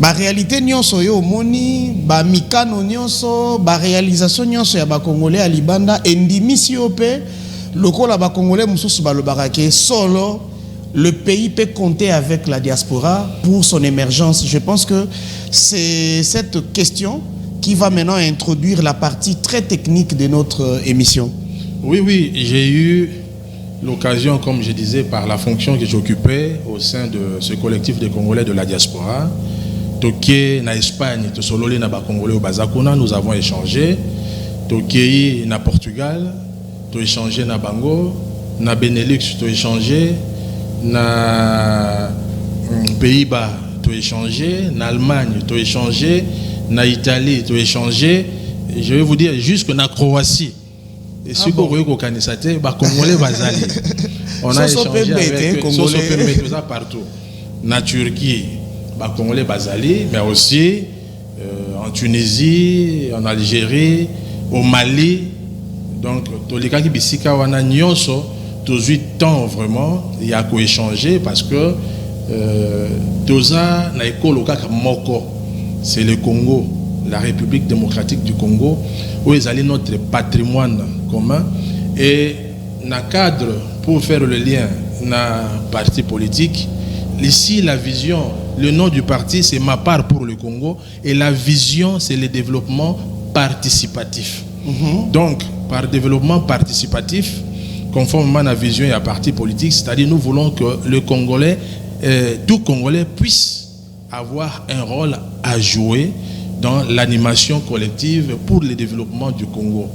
ba réalité nyonso yo moni ba mikano nyonso ba réalisation nyonso ya ba congolais à libanda endimisi opé lokola ba congolais mususu ba lobaka ke solo le pays peut compter avec la diaspora pour son émergence. Je pense que c'est cette question qui va maintenant introduire la partie très technique de notre émission. Oui, j'ai eu l'occasion, comme je disais, par la fonction que j'occupais au sein de ce collectif de Congolais de la diaspora. Toké na Espagne, Tosololé na ba Congolais au Bazakuna, nous avons échangé. Toké na Portugal, to échangé na Bango, na Benelux, to échangé, na Pays-Bas, to échangé, na Allemagne, to échangé, na Italie, to échangé. Et je vais vous dire jusque na Croatie. Et si vous voyez qu'au Kanisate, ba Congolais bazali. On a échangé avec Congolais partout. Na Turquie, ba Congolais bazali, mais aussi en Tunisie, en Algérie, au Mali. Donc, tolika ki bisika wana nyonso, tous 8 ans vraiment, il y a qu'à échanger parce que toza na ekoloka moko, c'est le Congo, la République démocratique du Congo, où ils allaient notre patrimoine commun et na cadre pour faire le lien na parti politique. Ici, la vision, le nom du parti, c'est Ma part pour le Congo et la vision, c'est le développement participatif. Donc, par développement participatif, conformément à la vision et à parti politique, c'est-à-dire nous voulons que le Congolais, tout Congolais puisse avoir un rôle à jouer dans l'animation collective pour le développement du Congo.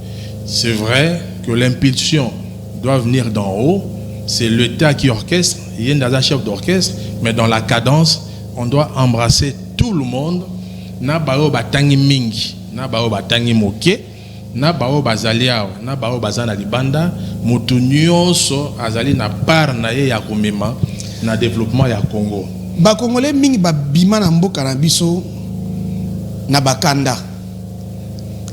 C'est vrai que l'impulsion doit venir d'en haut, c'est l'État qui orchestre, il y a un chef d'orchestre, mais dans la cadence, on doit embrasser tout le monde. Na bao batangi mingi, na bao batangi moke, na bao bazaliao, na bao bazana libanda, mutu nyonso azali na part na ye ya komema na développement ya Congo. Ba Congolais mingi ba bima na mboka na biso na bakanda.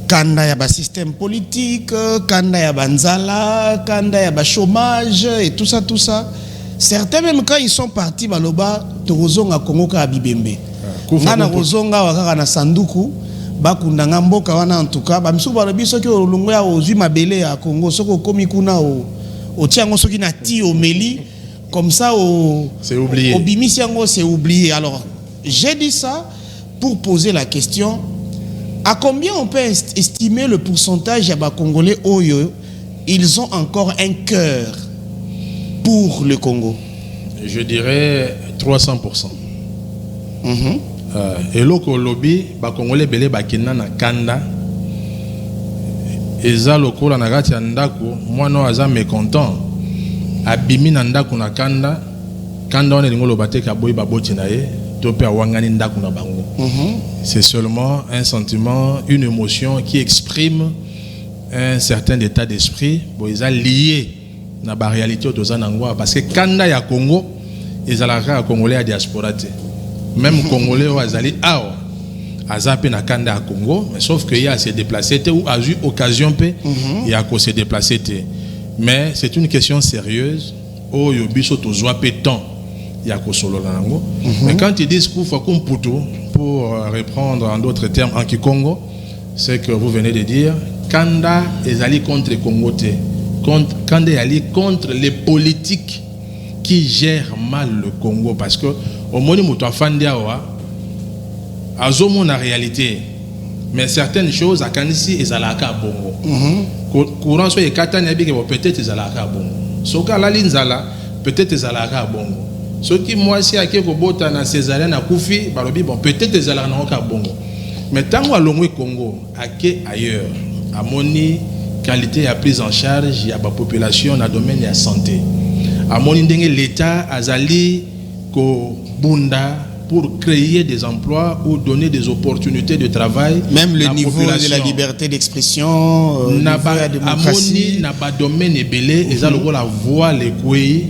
Kanda ya ba système politique, kanda ya banzala, kanda ya ba chômage et tout ça. Certains même quand ils sont partis baloba tozonga Congo ka bibembe. Ngana rozonga wakaka na sanduku bakundanga mboka wana en tout cas ba misu balobi soki olungo ya ozwi mabele ya Congo soko komi kuna o tiango soki na ti o meli comme ça c'est oublié. Au bimisi yango c'est oublié. Alors, j'ai dit ça pour poser la question. À combien on peut estimer le pourcentage des Congolais Oyo, ils ont encore un cœur pour le Congo? Je dirais 300%. Et loko lobby, ba Congolais belé bakina na kanda. Eza loko la nagati andako, moi no aza mécontent. Abimi na ndako na kanda, kanda on elingo lobate ka boy baboti na ye. C'est seulement un sentiment, une émotion qui exprime un certain état d'esprit. Bon, ils sont liés à la réalité de Zanangwa. Parce que quand il y a Congo, ils sont là Congolais à diaspora. Même Congolais, ils sont là à Zapé na Kanda à Congo, mais sauf qu'il y a à se déplacer ou à eu occasion, il y a à se déplacer. Mais c'est une question sérieuse. Oh, il y a un temps. Mais quand ils disent qu'il faut qu'on poutou, pour reprendre en d'autres termes en Kikongo, c'est que vous venez de dire Kanda est allé contre le Congo, Kanda est allé contre les politiques qui gèrent mal le Congo. Parce que au moment où tu as fait à Zomo la réalité, mais certaines choses à Kanisi et Zalaka Bongo. Courant soit Katana peut-être Zalaka Bongo. Soka la Linzala peut-être Zalaka Bongo. Ce qui moi si à quelque bota na Césarien na Koufi, balobi bon peut-être des ala na Bongo. Mais tant que l'Ongo Congo à ailleurs, à moni qualité à prise en charge, il y a la population dans le domaine de la santé. À moni l'État azali ko bunda pour créer des emplois ou donner des opportunités de travail. Même le niveau de la liberté d'expression, la démocratie. N'a pas domaine belé, ils ont la voix les couilles,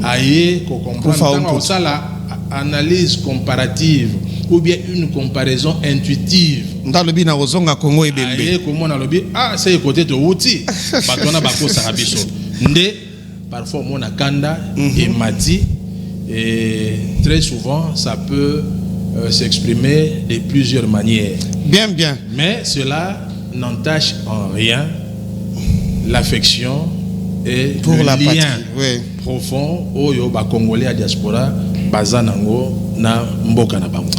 aïe, qu'on comprend. Ça la analyse comparative ou bien une comparaison intuitive. Dans le bina ozonga Congo et Bembe. Comment on a le ah c'est côté de outil. Batona bako sarabiso. Ndé parfois mon akanda et mati. Et très souvent, ça peut s'exprimer de plusieurs manières. Bien, bien. Mais cela n'entache en rien l'affection et pour le la lien patrie, oui. profond au Congolais à diaspora bazanango na mboka na bango.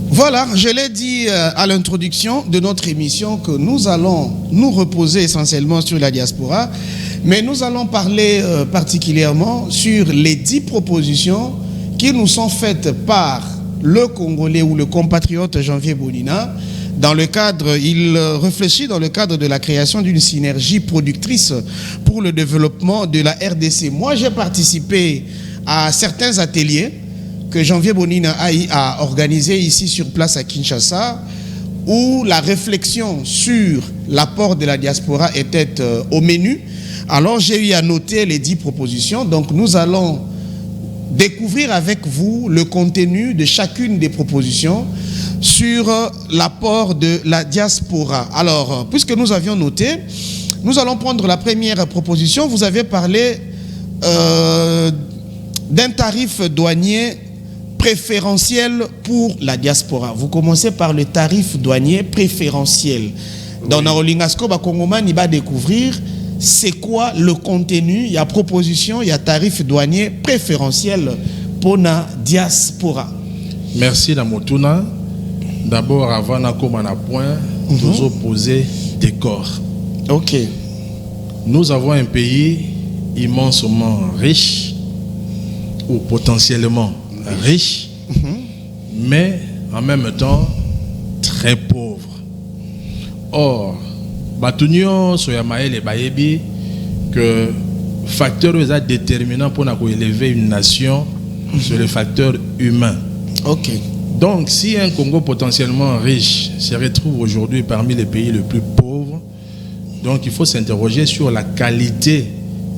Voilà, je l'ai dit à l'introduction de notre émission que nous allons nous reposer essentiellement sur la diaspora, mais nous allons parler particulièrement sur les 10 propositions qui nous sont faites par le Congolais ou le compatriote Janvier Bonina. Dans le cadre, il réfléchit dans le cadre de la création d'une synergie productrice pour le développement de la RDC. Moi, j'ai participé à certains ateliers que Janvier Bonina a organisé ici sur place à Kinshasa, où la réflexion sur l'apport de la diaspora était au menu. Alors j'ai eu à noter les 10 propositions. Donc nous allons découvrir avec vous le contenu de chacune des propositions sur l'apport de la diaspora. Alors, puisque nous avions noté, nous allons prendre la première proposition. Vous avez parlé d'un tarif douanier préférentiel pour la diaspora. Vous commencez par le tarif douanier préférentiel. Dans Naolingasko, Bakongomani va découvrir c'est quoi le contenu, il y a proposition, il y a tarif douanier préférentiel pour la diaspora. Merci Namotuna. D'abord, avant de point, nous opposer des corps. Ok. Nous avons un pays immensement riche, ou potentiellement riche, mais en même temps très pauvre. Or, Batunion, Soyamael et Bayebi, que facteur déterminant pour élever une nation, c'est le facteur humain. Ok. Donc, si un Congo potentiellement riche se retrouve aujourd'hui parmi les pays les plus pauvres, donc il faut s'interroger sur la qualité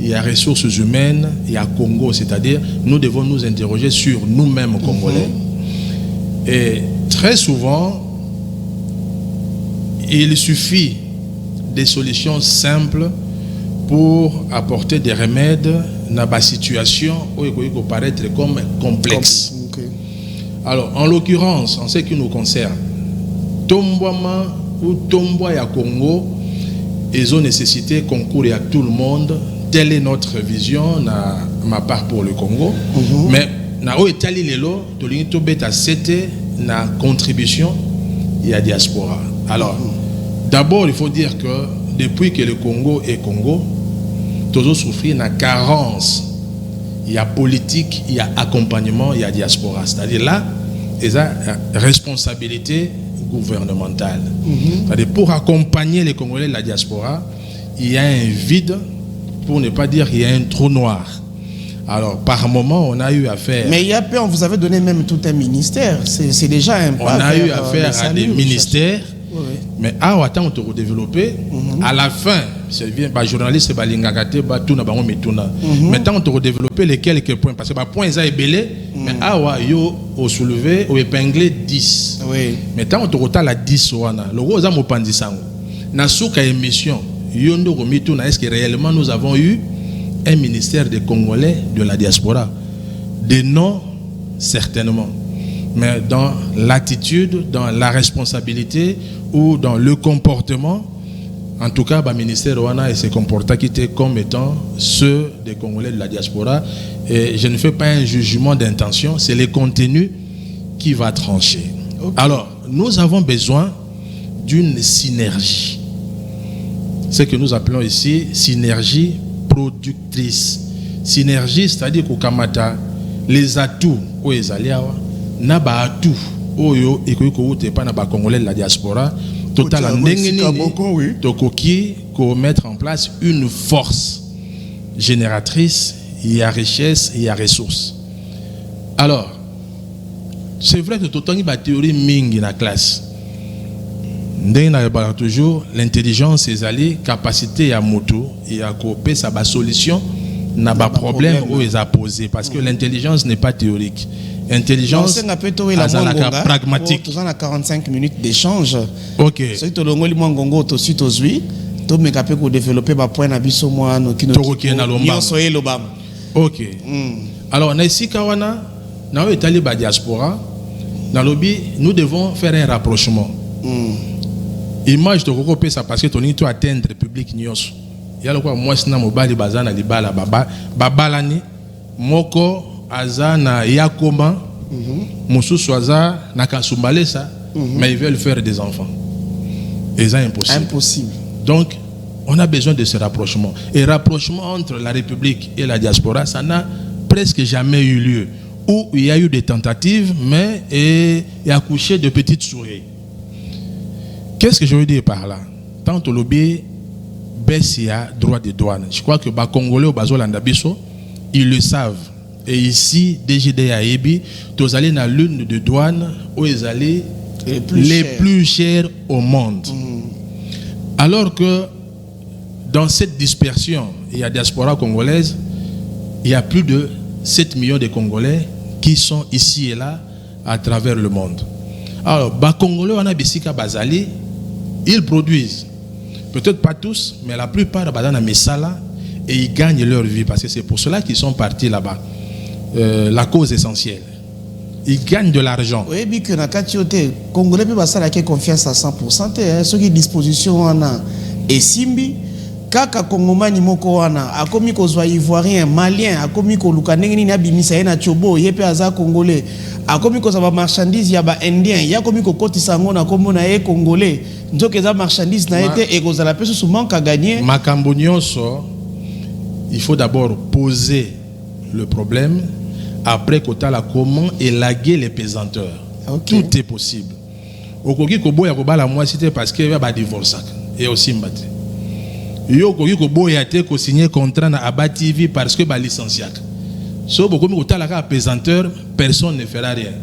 et les ressources humaines et à Congo, c'est-à-dire nous devons nous interroger sur nous-mêmes Congolais. Et très souvent, il suffit des solutions simples pour apporter des remèdes dans la situation où il peut paraître comme complexe. Alors, en l'occurrence, en ce qui nous concerne, Tombouama ou Tomboua Congo, ils ont nécessité concourir à tout le monde. Telle est notre vision, ma part pour le Congo. Mais, na o etali lelo, tolingi to beta sete na contribution et à diaspora. Alors, d'abord, il faut dire que depuis que le Congo est Congo, tous souffrir la carence. Il y a politique, il y a accompagnement, il y a diaspora. C'est-à-dire là, il y a responsabilité gouvernementale. C'est-à-dire pour accompagner les Congolais de la diaspora, il y a un vide, pour ne pas dire qu'il y a un trou noir. Alors, par moment, on a eu affaire... Mais il y a peu, on vous avait donné même tout un ministère. C'est déjà un pas. On a eu affaire à des ministères. Oui. Mais à on te redévelopper. À la fin, c'est bien, journaliste, balingakate, tout na bango mituna. Maintenant, on te redévelopper les quelques points. Parce que points ça est belé. Mais yo au soulevé, au épinglé 10. Oui. Maintenant, on te retale à 10 wana. Le rose a mopandisango. Na souka émission, yondo mituna. Est-ce que réellement nous avons eu un ministère des Congolais de la diaspora? Des noms, certainement. Mais dans l'attitude, dans la responsabilité ou dans le comportement, en tout cas, le ministère Rwanda se comporta qui était comme étant ceux des Congolais de la diaspora. Et je ne fais pas un jugement d'intention, c'est le contenu qui va trancher. Okay. Alors, nous avons besoin d'une synergie. Ce que nous appelons ici synergie productrice. Synergie, c'est-à-dire qu'au Kamata, les atouts où ils allaient na ba atout oyo ekoyiko te pa na ba Congolais de la diaspora total ndengeni tokoki ko mettre en place une force génératrice, il y a richesse, il y a ressources. Alors, c'est vrai que tout le temps il y a théorie mingi na classe. Ndengena ba toujours l'intelligence et les capacités à moto et à coopérer ça ba solution n'a pas problème où ils a posé parce que l'intelligence n'est pas théorique. Intelligence pragmatique. Nous avons 45 minutes d'échange. Ok. Si tu as développer ma point d'abisso moi qui ok. Alors na ici kawana na o etali ba diaspora Dans le lobby, nous devons faire un rapprochement. Image de Coco ça parce que tu as atteindre le public nyos. Il y a le quoi moi sina mobali bazana libala babalani moko azana yakoma mususu aza na kasumbalesa mais ils veulent faire des enfants. Et c'est impossible. Donc on a besoin de ce rapprochement. Et rapprochement entre la République et la diaspora, ça n'a presque jamais eu lieu. Où il y a eu des tentatives, mais il y a accouché de petites souris. Qu'est-ce que je veux dire par là? Tant au lobby, baisse il y a droit de douane. Je crois que les Congolais au Bazolanda Bisso, ils le savent. Et ici, DGD à Ebi, tous allés dans l'une de douane où ils allaient les plus chers au monde. Alors que dans cette dispersion, il y a diaspora congolaise, il y a plus de 7 millions de Congolais qui sont ici et là à travers le monde. Alors, les Congolais, on a Bessika Bazali, ils produisent. Peut-être pas tous, mais la plupart dans la Messala et ils gagnent leur vie parce que c'est pour cela qu'ils sont partis là-bas. La cause essentielle. Ils gagnent de l'argent. Oui, mais que na les Congolais peuvent avoir confiance à 100%. Ceux qui disposition en a et Simbi. Kaka Kongomani moko wana akomi kozwa ivoirien malien akomi ko lukanengi ni abimisa na chobo yepe aza congolais akomi kozwa ba marchandise ya ba indien yakomi ko kotisa ngo na kombo na e congolais nzoke za marchandise na été ekozala peso sous manque à gagner makambo nyonso. Il faut d'abord poser le problème, après kotala comment élaguer les pesanteurs. Tout est possible. Okoki kobo ya kobala moi c'était parce que va ba divorcer et aussi mbate. Yo koki ko boya te ko signer contrat na Aba TV parce que ba licenciat. So beaucoup mi kotala ka pesanteur, personne ne fera rien.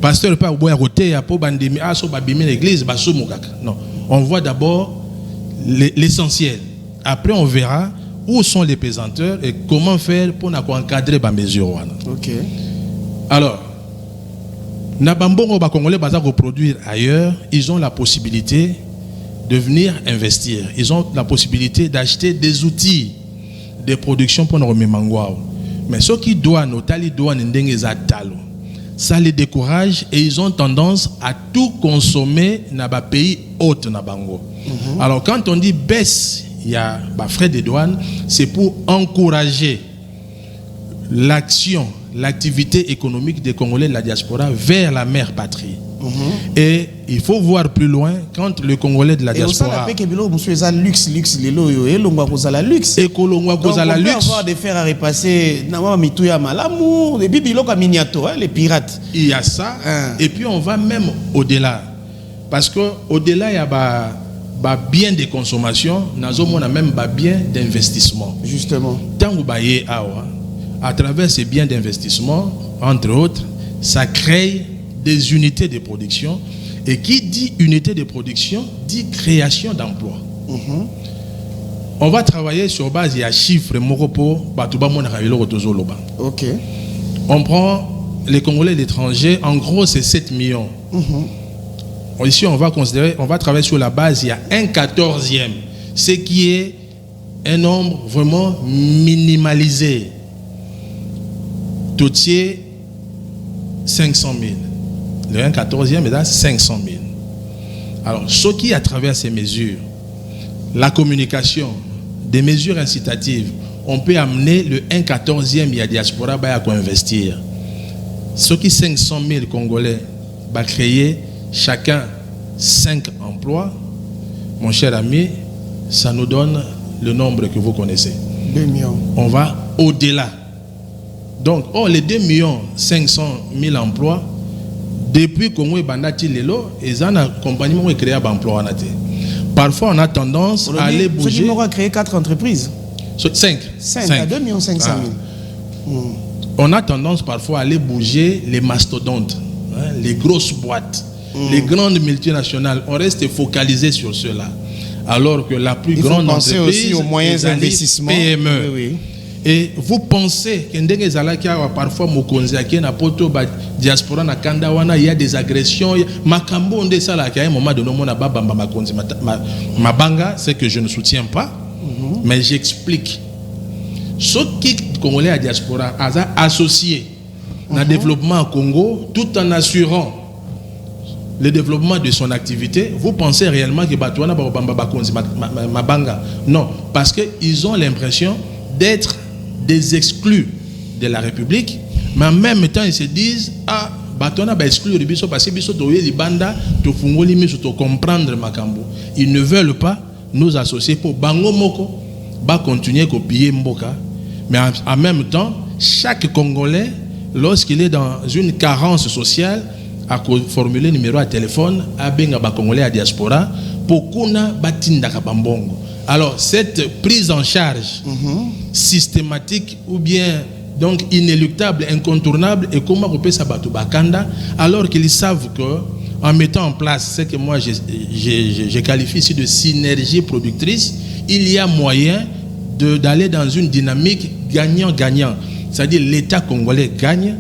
Pasteur pas boya côté ya po bandemi so ba bimi l'église ba so mokaka. Non, on voit d'abord l'essentiel. Après on verra où sont les pesanteurs et comment faire pour encadrer ba mesure wana. OK. Alors na bambongo ba congolais baza ko produire ailleurs, ils ont la possibilité de venir investir. Ils ont la possibilité d'acheter des outils de production pour nous remettre. Mais ceux qui doivent ça les décourage et ils ont tendance à tout consommer dans les pays hôtes. Alors quand on dit baisse, il y a frais de douane, c'est pour encourager l'action, l'activité économique des Congolais de la diaspora vers la mère patrie. Et il faut voir plus loin quand le Congolais de la diaspora. Et luxe. Et on peut avoir des fers à repasser les pirates. Il y a ça. Et puis on va même au-delà. Parce qu'au-delà, il y a bien de consommation, on a même bien d'investissement. Justement. Tant que à travers ces biens d'investissement, entre autres, ça crée des unités de production. Et qui dit unité de production dit création d'emplois. On va travailler sur base de chiffres. OK. On prend les Congolais d'étrangers, en gros c'est 7 millions. Ici on va travailler sur la base, il y a 1/14e, ce qui est un nombre vraiment minimalisé. Tout est 500 000. Le 1/14e est à 500 000. Alors, ce qui, à travers ces mesures, la communication, des mesures incitatives, on peut amener le 1/14e, il y a diaspora à investir. Ce qui 500 000 Congolais va créer chacun 5 emplois. Mon cher ami, ça nous donne le nombre que vous connaissez. 2 millions. On va au-delà. Donc, les 2 500 000 emplois, depuis Congo et Bandati Lelo, ils ont compagnie qui créé un emploi. Parfois, on a tendance à aller bouger. On a créé 4 entreprises. 5. 2 500 000. On a tendance parfois à aller bouger les mastodontes, les grosses boîtes, les grandes multinationales. On reste focalisé sur cela. Alors que la plus grande entreprise, aussi aux moyens d'investissement. PME. Oui. Et vous pensez que parfois diaspora na kanda wana il y a des agressions makambo onde sala à un moment donné mona baba mabanga, c'est que je ne soutiens pas, mais j'explique. Ce qui Congolais à diaspora a associé dans le développement au Congo tout en assurant le développement de son activité, vous pensez réellement que Batouana Mabanga? Non, parce qu'ils ont l'impression d'être des exclus de la République, mais en même temps ils se disent ah Batouana va exclure biso parce que biso toye libanda to fungoli miso to comprendre makambo. Ils ne veulent pas nous associer pour bango moko ba continuer copier mboka, mais en même temps chaque Congolais lorsqu'il est dans une carence sociale a formulé numéro à téléphone à benga ba Congolais à diaspora pour kuna batinda kabambongo. Alors cette prise en charge systématique ou bien donc inéluctable, incontournable, et comment on peut s'abattre Bakanda alors qu'ils savent que en mettant en place ce que moi je qualifie ici de synergie productrice, il y a moyen d'aller dans une dynamique gagnant-gagnant. C'est-à-dire l'État congolais gagne,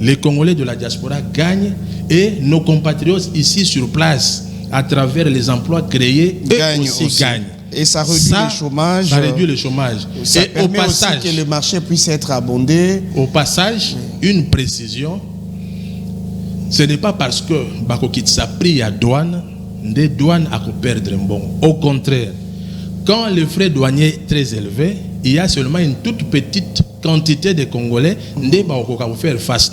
les Congolais de la diaspora gagnent et nos compatriotes ici sur place, à travers les emplois créés, gagnent aussi. Et ça réduit le chômage. Ça réduit le chômage. Ça permet au passage, aussi que le marché puisse être abondé. Au passage, une précision. Ce n'est pas parce que Bakokitsa pris à douane, des douanes à perdre un bon. Au contraire, quand le frais douanier est très élevé, il y a seulement une toute petite quantité de Congolais qui vont faire face.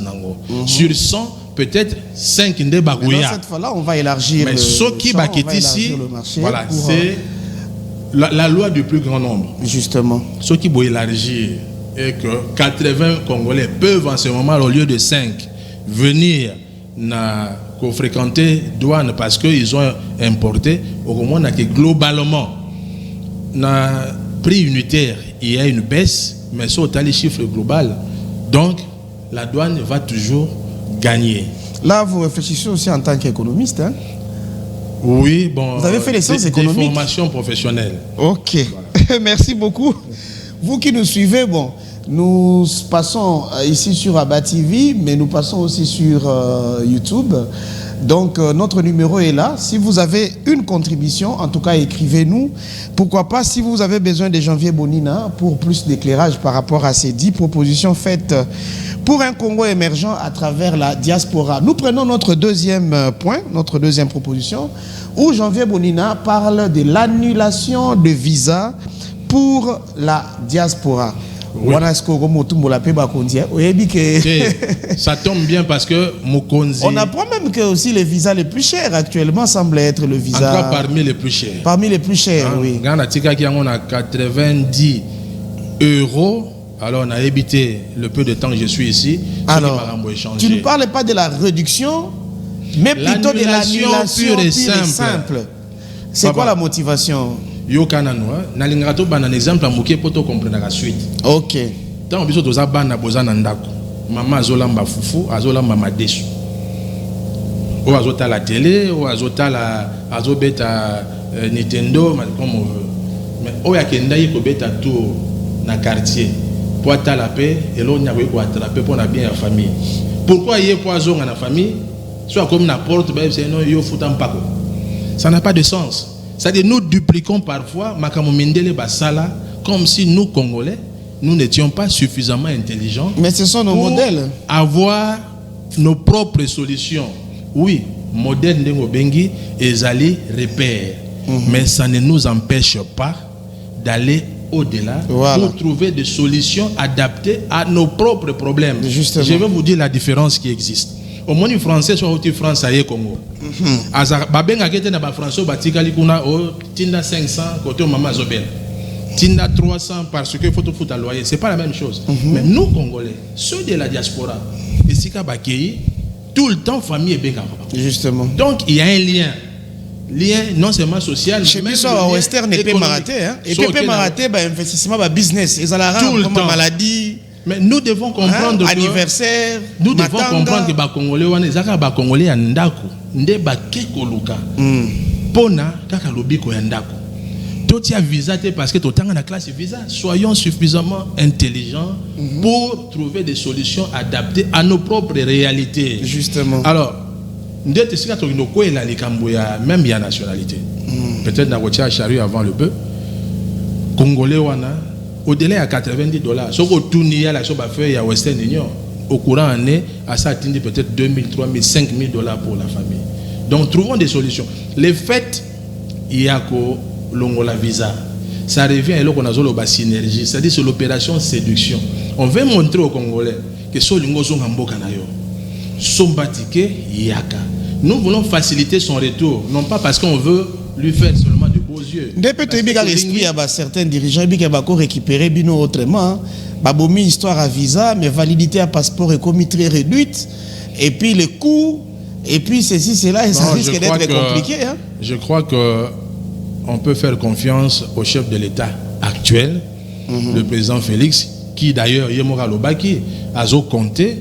Sur 100, peut-être 5 de Bagouya. Dans cette fois-là, on va élargir mais ceux qui bakit ici, voilà, c'est la loi du plus grand nombre. Justement. Ceux qui vont élargir et que 80 Congolais peuvent en ce moment, au lieu de 5, venir fréquenter douane parce qu'ils ont importé, au moins que globalement, dans le prix unitaire, il y a une baisse, mais sur les chiffres global, donc la douane va toujours gagner. Là, vous réfléchissez aussi en tant qu'économiste, hein? Oui, bon. Vous avez fait les sciences économiques. Des formations professionnelles. Ok. Voilà. Merci beaucoup. Vous qui nous suivez, bon, nous passons ici sur Abba TV, mais nous passons aussi sur YouTube. Donc, notre numéro est là. Si vous avez une contribution, en tout cas, écrivez-nous. Pourquoi pas, si vous avez besoin de Janvier Bonina pour plus d'éclairage par rapport à ces 10 propositions faites pour un Congo émergent à travers la diaspora. Nous prenons notre deuxième point, notre deuxième proposition, où Janvier Bonina parle de l'annulation de visa pour la diaspora. Oui. Ça tombe bien parce que Mokonzi... On apprend même que aussi les visas les plus chers actuellement semblent être le visa... En tout cas parmi les plus chers. Parmi les plus chers, oui. On a 90 €. Alors on a évité le peu de temps que je suis ici. Alors, tu ne parles pas de la réduction, mais plutôt de l'annulation pure et simple. C'est quoi la motivation? Yo kananwa nalingato bana un exemple à moquer pour te comprendre la suite. OK. Tant biso toza bana bozana ndako. Maman azolamba fufu, azolamba madesu. O azota la télé, o azota la azobeta Nintendo, comme on veut. Mais o yakenda yiko beta tout na quartier. Pour atteindre la paix et l'on a pour attraper pour la bien la famille. Pourquoi il y a poison dans la famille? Soit comme n'importe quoi, c'est non yo foutam pas. Ça n'a pas de sens. C'est-à-dire nous dupliquons parfois makamomindele basala comme si nous Congolais nous n'étions pas suffisamment intelligents. Mais ce sont nos modèles. Avoir nos propres solutions. Oui, modèle de Ngobengi et aller repères. Mais ça ne nous empêche pas d'aller au-delà, voilà, pour trouver des solutions adaptées à nos propres problèmes. Justement. Je vais vous dire la différence qui existe. Au moins, les Français sont au France à Congo. Babenga kete na ba Français batikali kuna o tinda 500 côté maman Zobel. Tinda 300 parce que faut tout foutre à loyer. C'est pas la même chose. Mais nous Congolais, ceux de la diaspora, et sika bakei tout le temps famille et benga. Justement. Donc il y a un lien non seulement social, chez mais même western et maraté, hein. Et puis maraté, bah investissement, bah business, ils allaient comme maladie. Mais nous devons comprendre que anniversaire, nous devons comprendre que ba Congolais wana ezaka ba Congolais ya ndako, nde ba kekoluka. Pona kaka lobiko ya ndako. Totia visa te parce que totanga na classe visa, soyons suffisamment intelligents pour trouver des solutions adaptées à nos propres réalités. Justement. Alors ndete sika to ndoko ela likambo ya même ya nationalité. Peut-être na rotia charrue avant le bœuf. Congolais wana au-delà de $90, ce que tout n'y a la chose à faire, il y a Western Union. Au courant année, à ça atteint peut-être $2 000, $3 000, $5 000 pour la famille. Donc trouvons des solutions. Le fait il y a que l'ongola visa, ça revient à l'on a la synergie, c'est-à-dire sur l'opération séduction. On veut montrer aux Congolais que ce lingo sont en bokanayo, sont batiqués yaka. Nous voulons faciliter son retour, non pas parce qu'on veut lui faire seulement de beaux yeux. Depuis que l'esprit a certains dirigeants qui ont récupéré bino autrement, babomi histoire à visa, mais validité à passeport est commis très réduite, et puis les coûts, et puis ceci, cela, et ça risque d'être compliqué. Hein? Je crois que on peut faire confiance au chef de l'État actuel, le président Félix, qui d'ailleurs, Yemora Lobaki, a compté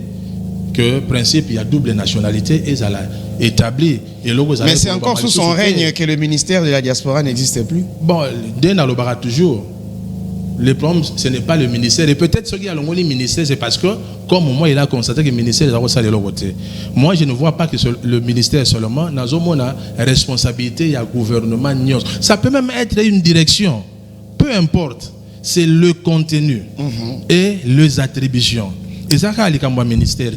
que principe il y a double nationalité et ça l'a établi. Mais c'est encore sous son règne que le ministère de la diaspora n'existe plus. Bon, dès Nalobara toujours. Le problème, ce n'est pas le ministère. Et peut-être ce qui a le ministère, c'est parce que, comme moi, il a constaté que le ministère est de l'autre côté. Moi, je ne vois pas que le ministère seulement, nous avons la responsabilité, il y a gouvernement. Ça peut même être une direction. Peu importe. C'est le contenu et les attributions. Et ça, c'est le ministère.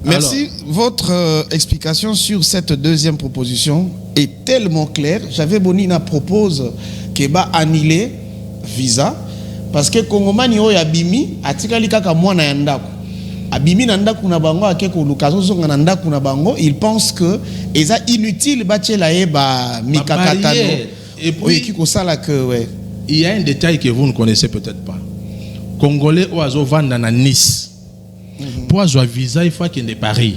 Merci. Votre explication sur cette deuxième proposition est tellement claire. J'avais Bonina propose qu'il va annuler visa. Parce que Kongomani o yabimi atikali kaka mwana ya ndako abimi na ndako na bango akeko lukazo zonga na ndako na bango, il pense que eza inutile bachela eba mikakatano et puis kiko sala que ouais. Il y a un détail que vous ne connaissez peut-être pas. Congolais oiseau vendre na Nice pour avoir visa il faut qu'il ait Paris,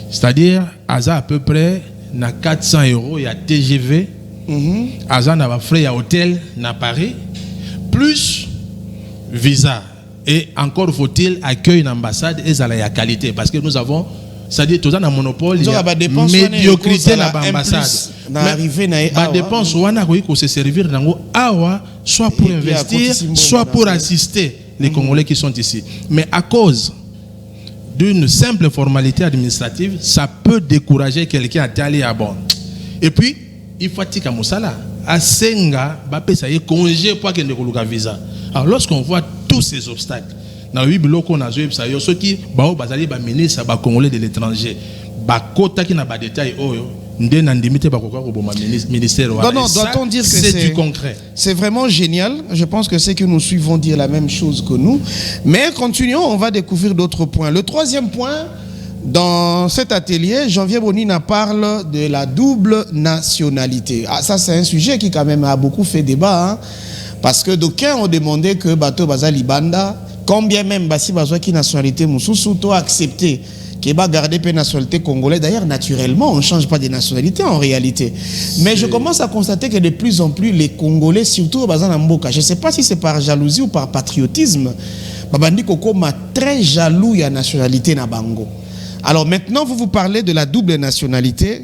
c'est-à-dire à peu près na 400 € il y a TGV aza na ba frais à hôtel na Paris plus visa. Et encore faut-il accueillir une ambassade et ça la qualité. Parce que nous avons, c'est-à-dire tout ça dans le monopole, il y a médiocrité dans l'ambassade. La dépense, on a se servir soit pour investir, soit pour assister les Congolais qui sont ici. Mais à cause d'une simple formalité administrative, ça peut décourager quelqu'un à aller à bord. Et puis, il fatigue à Moussala. À Senga, ça y est congé pour qu'il ne ait visa. Alors lorsqu'on voit tous ces obstacles, dans le bloc on a vu ça, ceux qui bazali ba ministre ba congolais de l'étranger, ba kota qui n'a pas détail ministère. Non, doit-on dire que c'est du concret. C'est vraiment génial. Je pense que c'est que nous suivons dire la même chose que nous. Mais continuons, on va découvrir d'autres points. Le troisième point. Dans cet atelier, Janvier Bonina parle de la double nationalité. Ah, ça, c'est un sujet qui quand même a beaucoup fait débat. Hein, parce que d'aucuns ont demandé que Bato Bazali Banda, combien même Bassi Bazoa qui nationalité Moussoussou, a accepté qu'il va garder la nationalité congolaise. D'ailleurs, naturellement, on ne change pas de nationalité en réalité. Mais je commence à constater que de plus en plus, les Congolais, surtout au Bazan Mboka, je ne sais pas si c'est par jalousie ou par patriotisme, Babandi Koko m'a très jaloux de la nationalité na Bango. Alors maintenant, vous parlez de la double nationalité.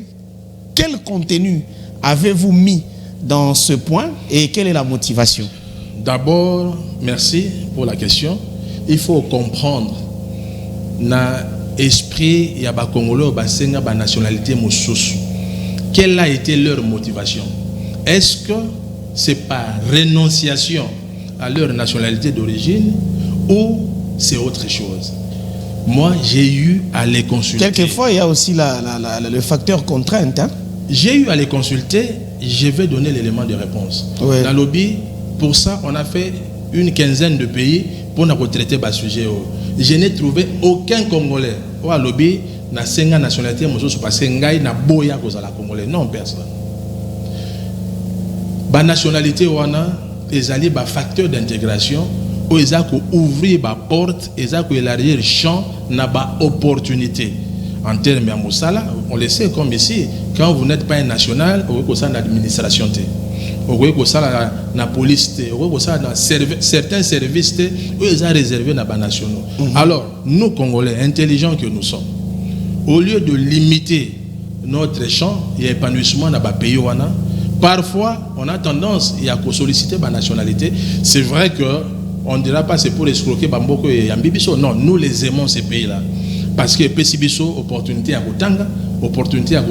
Quel contenu avez-vous mis dans ce point et quelle est la motivation? D'abord, merci pour la question. Il faut comprendre na esprit il y a ba Congolais ba senga ba nationalité mususu. Quelle a été leur motivation? Est-ce que c'est par renonciation à leur nationalité d'origine ou c'est autre chose? Moi, j'ai eu à les consulter. Quelquefois, il y a aussi le facteur contrainte. Hein? J'ai eu à les consulter, je vais donner l'élément de réponse. Ouais. Dans le lobby, pour ça, on a fait une quinzaine de pays pour nous retraiter ce sujet. Je n'ai trouvé aucun Congolais. Au lobby, na senga nationalité, parce que ngai na boya cause la Congolais. Non, personne. Ba nationalité, on a des facteurs d'intégration. Où ils ont ouvrir la porte, ils ont élargir le champ, n'a pas opportunité. En termes de Moussala, on le sait comme ici, quand vous n'êtes pas un national, vous avez une administration, vous avez une police, vous avez certains services où ils ont réservé les nationaux. Alors, nous Congolais, intelligents que nous sommes, au lieu de limiter notre champ et l'épanouissement dans les pays, parfois on a tendance à solliciter la nationalité. C'est vrai que on ne dira pas c'est pour escroquer Bamboko et Yambibiso. Non, nous les aimons ces pays-là. Parce que Pessibiso, opportunité à Kotanga, opportunité à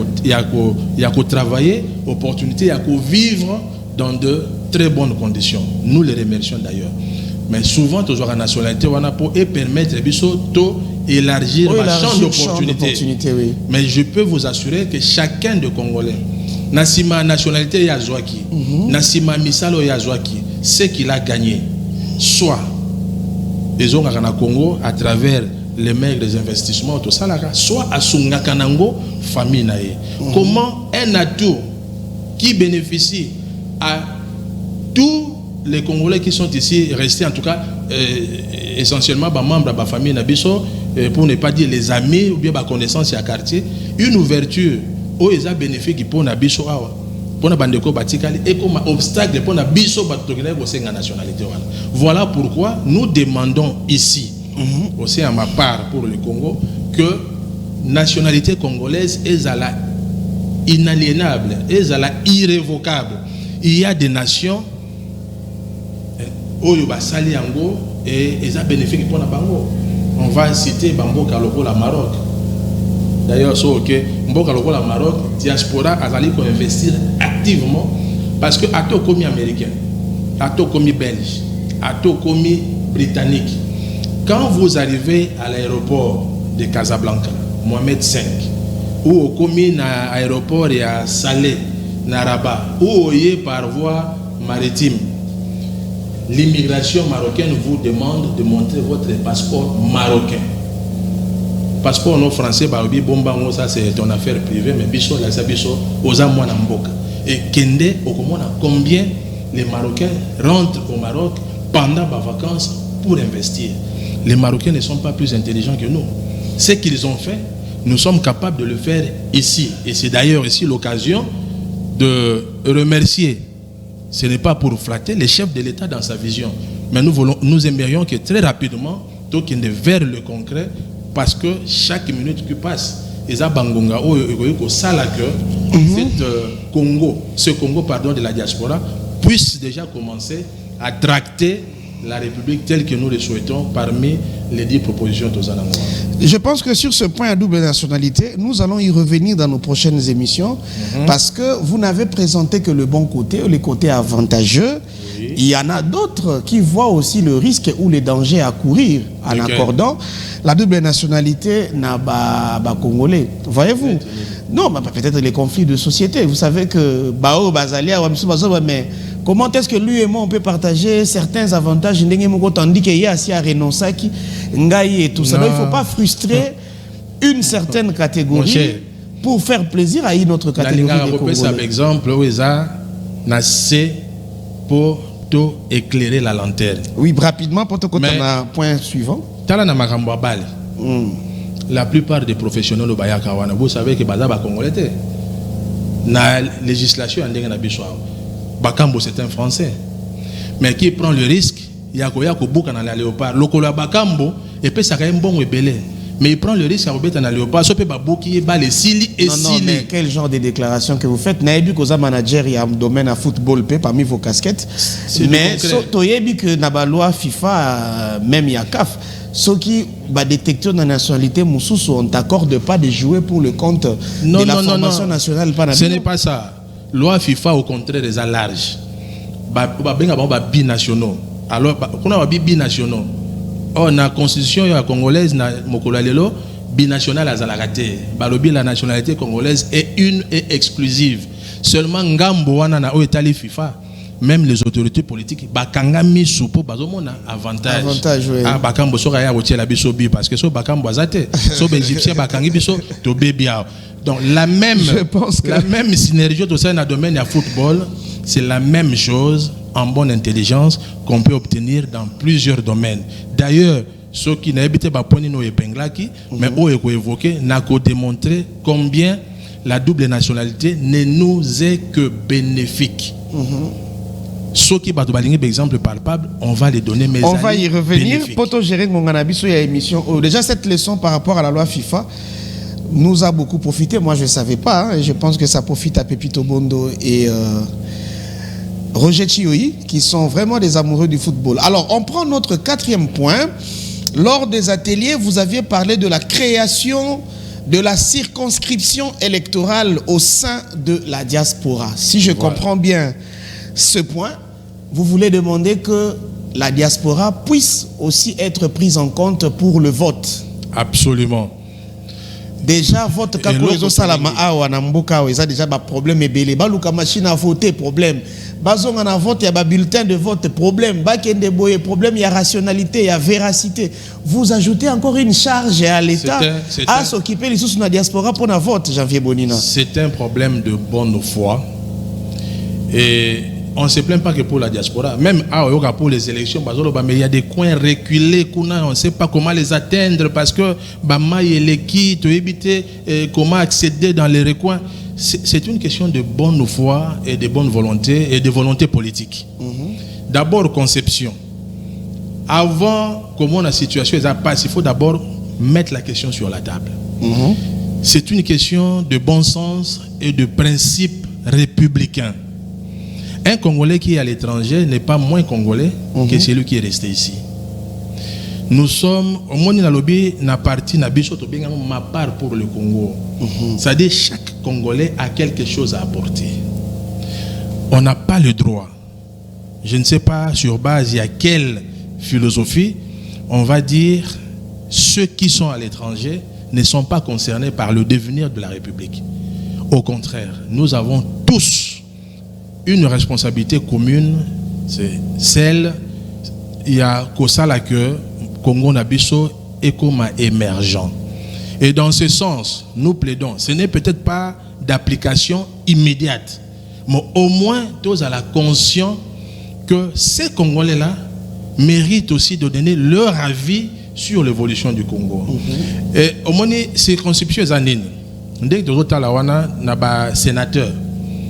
travailler, opportunité à vivre dans de très bonnes conditions. Nous les remercions d'ailleurs. Mais souvent, toujours la nationalité, on a pour permettre Biso to élargir le champ d'opportunité. Oui. Mais je peux vous assurer que chacun de Congolais, Nassima nationalité Yazouaki, Nassima Misalo Yazouaki, ce qu'il a gagné, soit les gens au Congo à travers les maigres investissements, tout ça, soit à Sungakanango, famille naïe. Comment un atout qui bénéficie à tous les Congolais qui sont ici restés, en tout cas essentiellement membres de la famille Nabiso, pour ne pas dire les amis ou bien la connaissance à quartier, une ouverture où ils ont bénéficié pour Nabiso, pour la bandeko batikali et comme obstacle pour Nabiso batokele aussi la nationalité. Voilà pourquoi nous demandons ici, aussi à ma part pour le Congo, que nationalité congolaise est à la inaliénable, est à la irrévocable. Il y a des nations où il y a sali yango et ils ont bénéficié pour la bango. On va citer Bambo Kaloko la Maroc. D'ailleurs, Mboka Loko la Maroc, diaspora a allé pour investir activement parce que ato komi américain, ato komi belge, ato komi britannique. Quand vous arrivez à l'aéroport de Casablanca, Mohamed V, ou au komi na aéroport et à Salé, na Rabat, ou au yé par voie maritime, l'immigration marocaine vous demande de montrer votre passeport marocain. Passeport non français, ça c'est ton affaire privée, mais biso la biso osa mwana mboka. Et kende okomona combien les Marocains rentrent au Maroc pendant les vacances pour investir. Les Marocains ne sont pas plus intelligents que nous. Ce qu'ils ont fait, nous sommes capables de le faire ici. Et c'est d'ailleurs ici l'occasion de remercier. Ce n'est pas pour flatter les chefs de l'État dans sa vision, mais nous aimerions que très rapidement, token vers le concret, parce que chaque minute qui passe, ce Congo de la diaspora puisse déjà commencer à tracter la République telle que nous le souhaitons parmi les 10 propositions de Zanango. Je pense que sur ce point à double nationalité, nous allons y revenir dans nos prochaines émissions parce que vous n'avez présenté que le bon côté, les côtés avantageux. Oui. Il y en a d'autres qui voient aussi le risque ou les dangers à courir en accordant la double nationalité na Congolais. Voyez-vous? Non, peut-être les conflits de société. Vous savez que Bao, Bazalia, mais comment est-ce que lui et moi on peut partager certains avantages tandis qu'il y a assez à renoncer et tout ça. Donc, il ne faut pas frustrer une certaine catégorie pour faire plaisir à une autre catégorie de Congolais. Par exemple, pour éclairer la lanterne. Oui, rapidement, pour te côté un point suivant. La plupart des professionnels au Bayakawana, vous savez que Bazaba Congolais, la législation Bakambo c'est un Français, mais qui prend le risque, il y a Bouka dans la léopard, Lokola Bakambo, et puis ça a un bon rebelle. Mais il prend le risque à remettre dans le léopard, ça peut pas bouquer, les sili et sili. Non, mais quel genre de déclaration que vous faites? N'ayez que vous manager, il y a un domaine à football parmi vos casquettes. Mais soyez que dans la loi FIFA, même il y a CAF, ceux qui détectent la nationalité Moussous, on t'accorde pas de jouer pour le compte de la formation nationale. Ce n'est pas ça. Loi FIFA au contraire est large. Binationaux. Alors, on a binationaux. Oh, na constitution congolaise na mokolalelo binational azalagate. Balobi la nationalité congolaise est une et exclusive. Seulement ngambo wana na oetali FIFA, même les autorités politiques bakanga misu po bazomona avantage. Oui. Ah bakambo soka ya botiela biso bi parce que so bakambo azate, so égyptien bakangi biso to bebia. Donc la même synergie au sein du domaine du football, c'est la même chose en bonne intelligence qu'on peut obtenir dans plusieurs domaines. D'ailleurs, ceux qui n'habitent pas Ponino et Penglaki, mais où est évoqué, n'a qu'à démontrer combien la double nationalité ne nous est que bénéfique. Ceux qui battent par exemple palpable, on va les donner. On va y revenir. Poto gérer Ngonganabiso, il y a émission. Déjà cette leçon par rapport à la loi FIFA nous a beaucoup profité. Moi je ne savais pas. Je pense que ça profite à Pepito Bondo et Roger Chioui, qui sont vraiment des amoureux du football. Alors, on prend notre 4e point. Lors des ateliers, vous aviez parlé de la création de la circonscription électorale au sein de la diaspora. Si je comprends bien ce point, vous voulez demander que la diaspora puisse aussi être prise en compte pour le vote. Absolument. Déjà, votre kako ezo salama awa na mboka awa, eza déjà ba problème ebele. Ba luka machine à voter problème. Bazonga na vote ya ba bulletin de vote problème. Ba kende boye problème, il y a rationalité, il y a véracité. Vous ajoutez encore une charge à l'État à s'occuper les sous na diaspora pour na vote, Janvier Bonina. C'est un problème de bonne foi. Et on ne se plaint pas que pour la diaspora. Même pour les élections, mais il y a des coins reculés, on ne sait pas comment les atteindre parce que comment accéder dans les recoins. C'est une question de bonne foi et de bonne volonté et de volonté politique. D'abord, conception. Avant, comment la situation passe, il faut d'abord mettre la question sur la table. C'est une question de bon sens et de principe républicain. Un Congolais qui est à l'étranger n'est pas moins Congolais que celui qui est resté ici. Nous sommes, au moins dans lobby, na partie na biso to benga ma part pour le Congo. C'est-à-dire chaque Congolais a quelque chose à apporter. On n'a pas le droit. Je ne sais pas sur base il y a quelle philosophie, on va dire ceux qui sont à l'étranger ne sont pas concernés par le devenir de la République. Au contraire, nous avons tous une responsabilité commune, c'est celle, il y a Kosala que Congo Nabiso est comme émergent. Et dans ce sens, nous plaidons, ce n'est peut-être pas d'application immédiate, mais au moins tous à la conscience que ces Congolais-là méritent aussi de donner leur avis sur l'évolution du Congo. Et au moins, circonscription est anine. Dès que tu as un sénateur,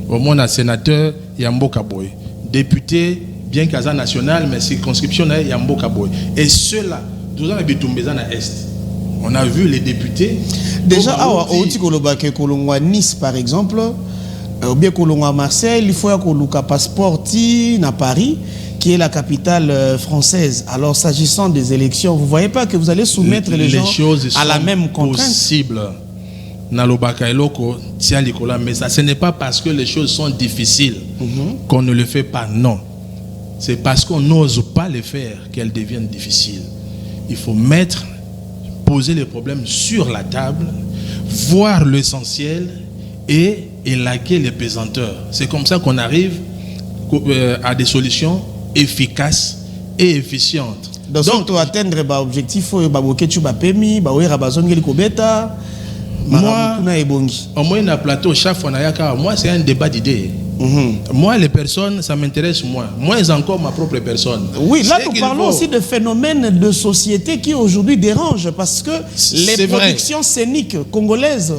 au moins un sénateur, Yambo Kaboy. Député, bien qu'à national, mais circonscription, Yambo Kaboy. Et ceux-là, nous avons à Est. On a vu les députés. Déjà, à Nice, par exemple, ou bien à Marseille, il faut que passeport à Paris, qui est la capitale française. Alors, s'agissant des élections, vous ne voyez pas que vous allez soumettre les gens à la même contrainte? Possible. Mais ça, ce n'est pas parce que les choses sont difficiles qu'on ne le fait pas, non. C'est parce qu'on n'ose pas les faire qu'elles deviennent difficiles. Il faut poser les problèmes sur la table, voir l'essentiel et élaguer les pesanteurs. C'est comme ça qu'on arrive à des solutions efficaces et efficientes. Donc, pour atteindre l'objectif, il faut moi, au moins, dans plateau, chaque fois, moi, c'est un débat d'idées. Moi, les personnes, ça m'intéresse moins. Moins encore ma propre personne. Oui, là, nous parlons aussi de phénomènes de société qui aujourd'hui dérangent parce que les productions scéniques congolaises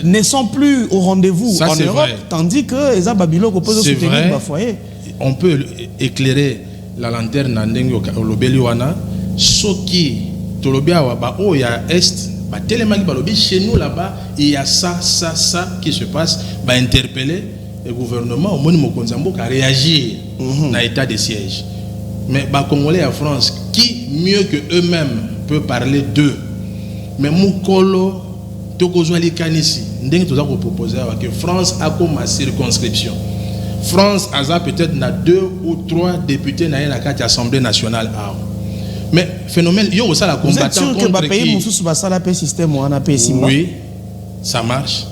ne sont plus au rendez-vous en Europe, tandis que les Babylone proposent de soutenir le foyer. On peut éclairer la lanterne dans le Lobeliwana, ce qui, il y a Est. Chez nous là-bas, il y a ça qui se passe. Interpeller le gouvernement, au moins à réagir dans l'état de siège. Mais les Congolais en France, qui mieux que eux-mêmes peut parler d'eux? Mais Moukolo, Tokozwali Kanisi, nous avons proposé que France a comme circonscription. France a peut-être 2 ou 3 députés dans l'Assemblée nationale. Mais phénomène, il y a aussi la combattant contre qui... Oui, ça marche.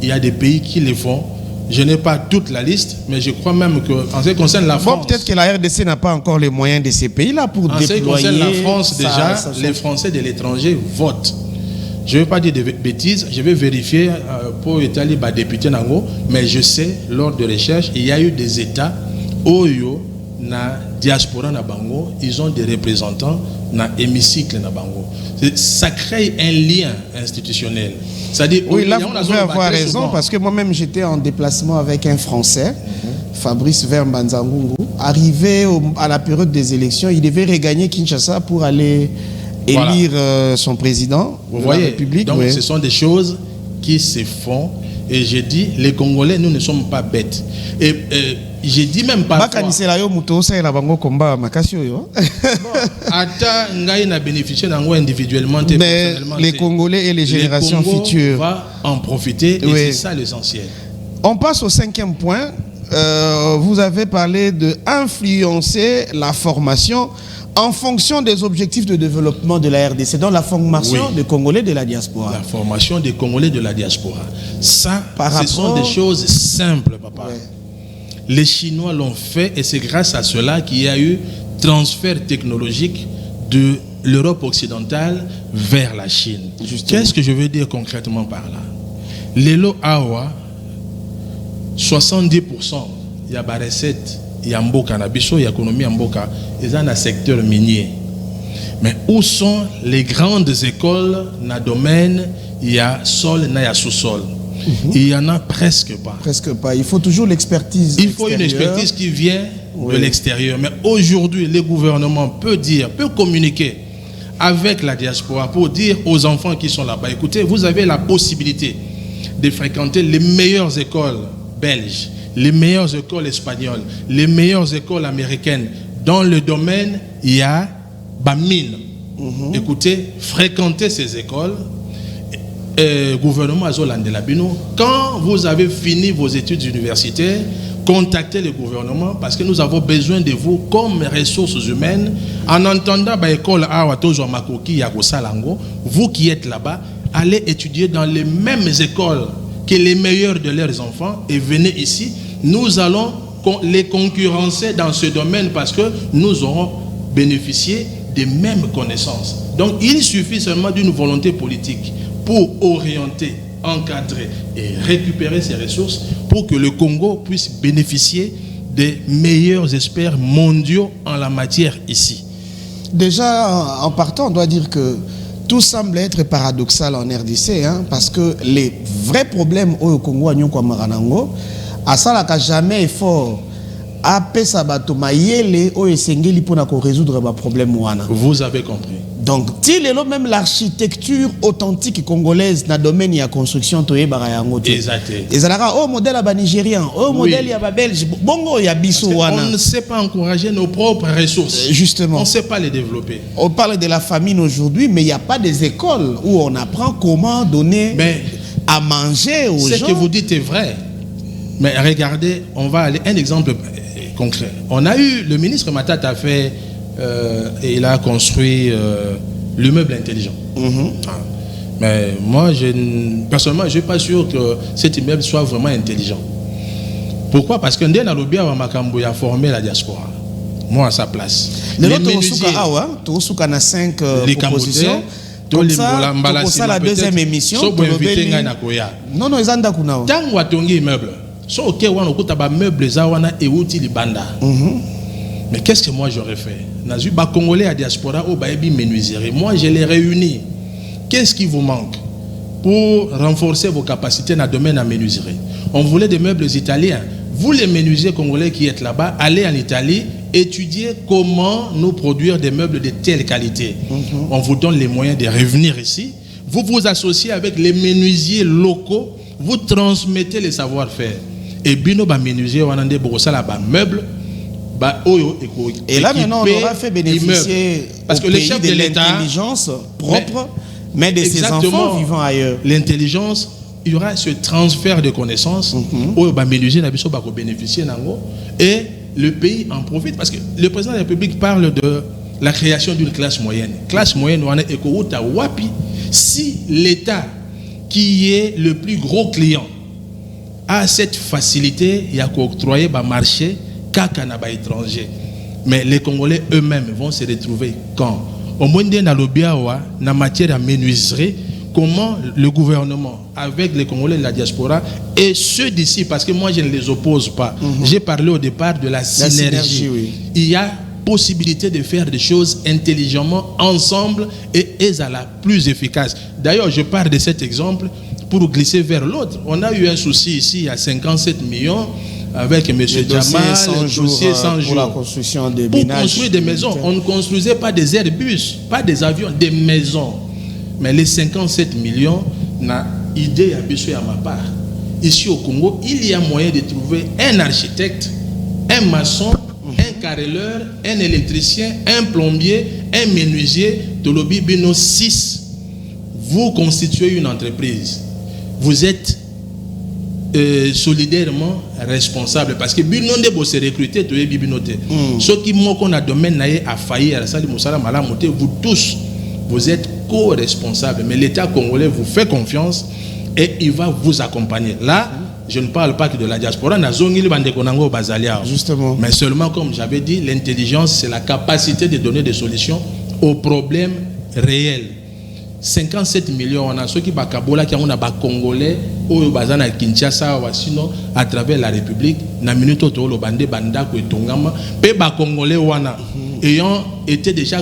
Il y a des pays qui le font. Je n'ai pas toute la liste, mais je crois même qu'en ce qui concerne la France... Bon, peut-être que la RDC n'a pas encore les moyens de ces pays-là pour déployer... En ce qui concerne la France, déjà, les Français de l'étranger votent. Je ne vais pas dire de bêtises, je vais vérifier pour l'Italie, député Nango, mais je sais, lors de recherche, il y a eu des États où na diaspora na bango, ils ont des représentants na hémicycle na bango. Ça crée un lien institutionnel. C'est-à-dire, oui, là vous pouvez avoir raison parce que moi-même j'étais en déplacement avec un Français, Fabrice Vermbanzangungu, arrivé à la période des élections, il devait regagner Kinshasa pour aller élire son président de la République. Donc ce sont des choses qui se font. Et j'ai dit, les Congolais, nous ne sommes pas bêtes. Et j'ai dit même parfois... Mais les Congolais et les générations futures vont en profiter et c'est ça l'essentiel. On passe au 5e point. Vous avez parlé de influencer la formation en fonction des objectifs de développement de la RDC, dans la formation des Congolais de la diaspora. La formation des Congolais de la diaspora. Ça, sont des choses simples, papa. Ouais. Les Chinois l'ont fait et c'est grâce à cela qu'il y a eu transfert technologique de l'Europe occidentale vers la Chine. Qu'est-ce que je veux dire concrètement par là? Lelo Awa, 70%, il y a des recettes. Il y a Mboka, il y a l'économie Mboka, ils sont dans le secteur minier. Mais où sont les grandes écoles dans le domaine, il y a sol, il y a sous-sol? Il n'y en a presque pas. Presque pas. Il faut toujours l'expertise. Il faut une expertise qui vient de l'extérieur. Mais aujourd'hui, le gouvernement peut communiquer avec la diaspora pour dire aux enfants qui sont là-bas, écoutez, vous avez la possibilité de fréquenter les meilleures écoles belges, les meilleures écoles espagnoles, les meilleures écoles américaines. Dans le domaine, il y a mine. Écoutez, fréquentez ces écoles. Gouvernement Azolandelabino, quand vous avez fini vos études universitaires, contactez le gouvernement parce que nous avons besoin de vous comme ressources humaines. En entendant l'école Awatozo Makoki Yagosalango, vous qui êtes là-bas, allez étudier dans les mêmes écoles que les meilleurs de leurs enfants et venez ici. Nous allons les concurrencer dans ce domaine parce que nous aurons bénéficié des mêmes connaissances. Donc il suffit seulement d'une volonté politique pour orienter, encadrer et récupérer ces ressources pour que le Congo puisse bénéficier des meilleurs experts mondiaux en la matière ici. Déjà, en partant, on doit dire que tout semble être paradoxal en RDC, hein, parce que les vrais problèmes au Congo, à Nyonkwamaranango, à ça, là, jamais effort à Pesabato Mayele, au Esengeli pour résoudre les problèmes. Vous avez compris. Donc, il y a même l'architecture authentique congolaise dans le domaine de la construction. Exactement. Et ça au modèle nigérien, au modèle belge, bongo ya biso wana. On ne sait pas encourager nos propres ressources. Justement. On ne sait pas les développer. On parle de la famine aujourd'hui, mais il n'y a pas des écoles où on apprend comment donner à manger aux gens. Ce que vous dites est vrai. Mais regardez, on va aller un exemple concret. On a eu, le ministre Matata a fait, et il a construit l'immeuble intelligent. Mais moi, personnellement, je ne suis pas sûr que cet immeuble soit vraiment intelligent. Pourquoi? Parce que Ndé Nalobia Makambo a formé la diaspora. Moi, à sa place. Les menuisiers, na 5 propositions. Comme ça, la deuxième émission. Non, non, ils ont d'accord. Tant que tu as un immeuble, so ok, on a un meuble, et outil libanda. Mais qu'est-ce que moi j'aurais fait? Nazu ba Congolais à diaspora au baebi menuiserie. Moi je les réunis. Qu'est-ce qui vous manque pour renforcer vos capacités dans le domaine de la menuiserie? On voulait des meubles italiens. Vous les menuisiers congolais qui êtes là-bas, allez en Italie, étudiez comment nous produire des meubles de telle qualité. On vous donne les moyens de revenir ici. Vous vous associez avec les menuisiers locaux. Vous transmettez les savoir-faire. Et bino ba menuisier wanande bokosala ba meuble. Et là maintenant on aura fait bénéficier parce que le chef de l'intelligence propre, mais de ses enfants vivant ailleurs. L'intelligence, il y aura ce transfert de connaissances et le pays en profite parce que le président de la République parle de la création d'une classe moyenne. Classe moyenne, si l'État qui est le plus gros client a cette facilité, il y a qu'octroyer le marché Kakanaba étranger. Mais les Congolais eux-mêmes vont se retrouver quand? Au moins, en matière de menuiserie, comment le gouvernement, avec les Congolais de la diaspora, et ceux d'ici, parce que moi je ne les oppose pas, j'ai parlé au départ de la synergie. Il y a possibilité de faire des choses intelligemment ensemble et à la plus efficace. D'ailleurs, je parle de cet exemple pour glisser vers l'autre. On a eu un souci ici, il y a 57 millions, avec M. Jamal, le dossier 100 jours. Pour la construction des pour construire des maisons. On ne construisait pas des Airbus, pas des avions, des maisons. Mais les 57 millions, n'a idée à ma part. Ici au Congo, il y a moyen de trouver un architecte, un maçon, un carreleur, un électricien, un plombier, un menuisier, de l'Obi Bino 6. Vous constituez une entreprise. Vous êtes solidairement responsable parce que binonde bo se recruter to yebi binote ceux qui moko na domaine na a failli à ça musala malamote vous tous vous êtes co-responsables mais l'État congolais vous fait confiance et il va vous accompagner là. Je ne parle pas que de la diaspora, justement. Mais seulement, comme j'avais dit, l'intelligence, c'est la capacité de donner des solutions aux problèmes réels. 57 millions, on a ceux qui bakabola qui ont des Congolais, ou bazana Kinshasa, ou sinon à travers la République, na minute auto le bande banda ko etongama, pe ba Congolais wana ayant été déjà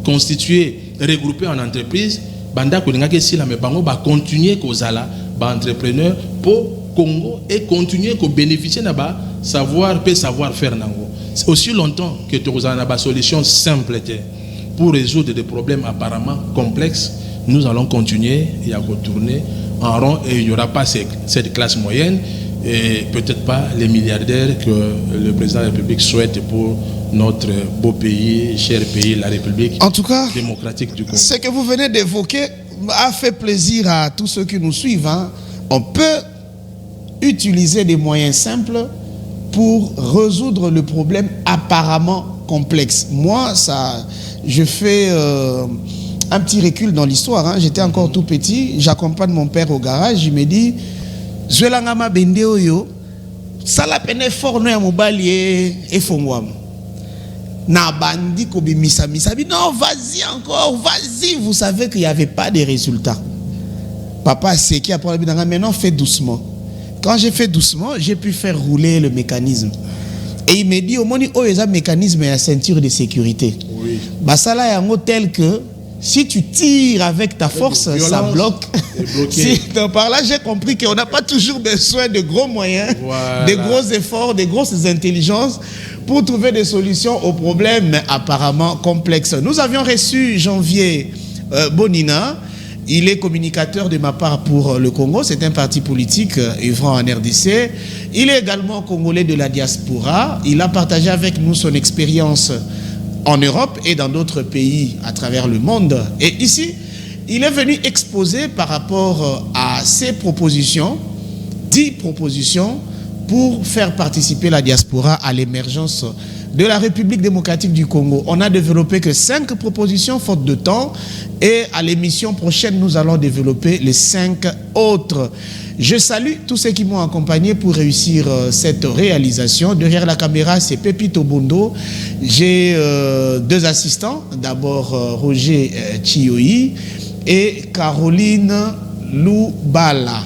constitués, regroupés en entreprise, banda ko linga ke sila me bango ba continuer kozala ba entrepreneur pour Congo et continuer à bénéficier de savoir et savoir-faire. C'est aussi longtemps que tu as une solution simple pour résoudre des problèmes apparemment complexes. Nous allons continuer et à retourner en rond et il n'y aura pas cette classe moyenne et peut-être pas les milliardaires que le président de la République souhaite pour notre beau pays, cher pays, la République en tout cas, démocratique du Congo. Ce que vous venez d'évoquer a fait plaisir à tous ceux qui nous suivent. Hein. On peut utiliser des moyens simples pour résoudre le problème apparemment complexe. Moi, je fais un petit recul dans l'histoire. Hein. J'étais encore tout petit, j'accompagne mon père au garage, il me dit « Zwelangama bende oyo, ça la peine fort no ya mobali et fongwam. Na bandi ko bimisa misa. Non, vas-y encore, vas-y. » Vous savez qu'il n'y avait pas de résultats. Papa c'est qui a parlé maintenant, fais doucement. Quand j'ai fait doucement, j'ai pu faire rouler le mécanisme. Et il me dit, au moins, il y a un mécanisme et une ceinture de sécurité. Oui. Bah, ça là, il y a un tel que si tu tires avec ta force, ça bloque. Par là, j'ai compris qu'on n'a pas toujours besoin de gros moyens, voilà, de gros efforts, de grosses intelligences pour trouver des solutions aux problèmes apparemment complexes. Nous avions reçu Janvier Bonina. Il est communicateur de ma part pour le Congo. C'est un parti politique œuvrant en RDC. Il est également congolais de la diaspora. Il a partagé avec nous son expérience en Europe et dans d'autres pays à travers le monde. Et ici, il est venu exposer par rapport à ses propositions, 10 propositions pour faire participer la diaspora à l'émergence de la République démocratique du Congo. On n'a développé que 5 propositions faute de temps et à l'émission prochaine, nous allons développer les 5 autres. Je salue tous ceux qui m'ont accompagné pour réussir cette réalisation. Derrière la caméra, c'est Pepito Bondo. J'ai 2 assistants. D'abord Roger Chiyoi et Caroline Loubala.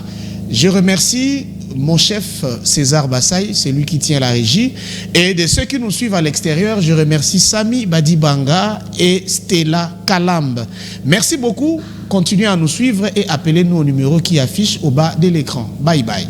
Je remercie mon chef César Bassay, c'est lui qui tient la régie. Et de ceux qui nous suivent à l'extérieur, je remercie Sami Badibanga et Stella Kalamb. Merci beaucoup. Continuez à nous suivre et appelez-nous au numéro qui affiche au bas de l'écran. Bye bye.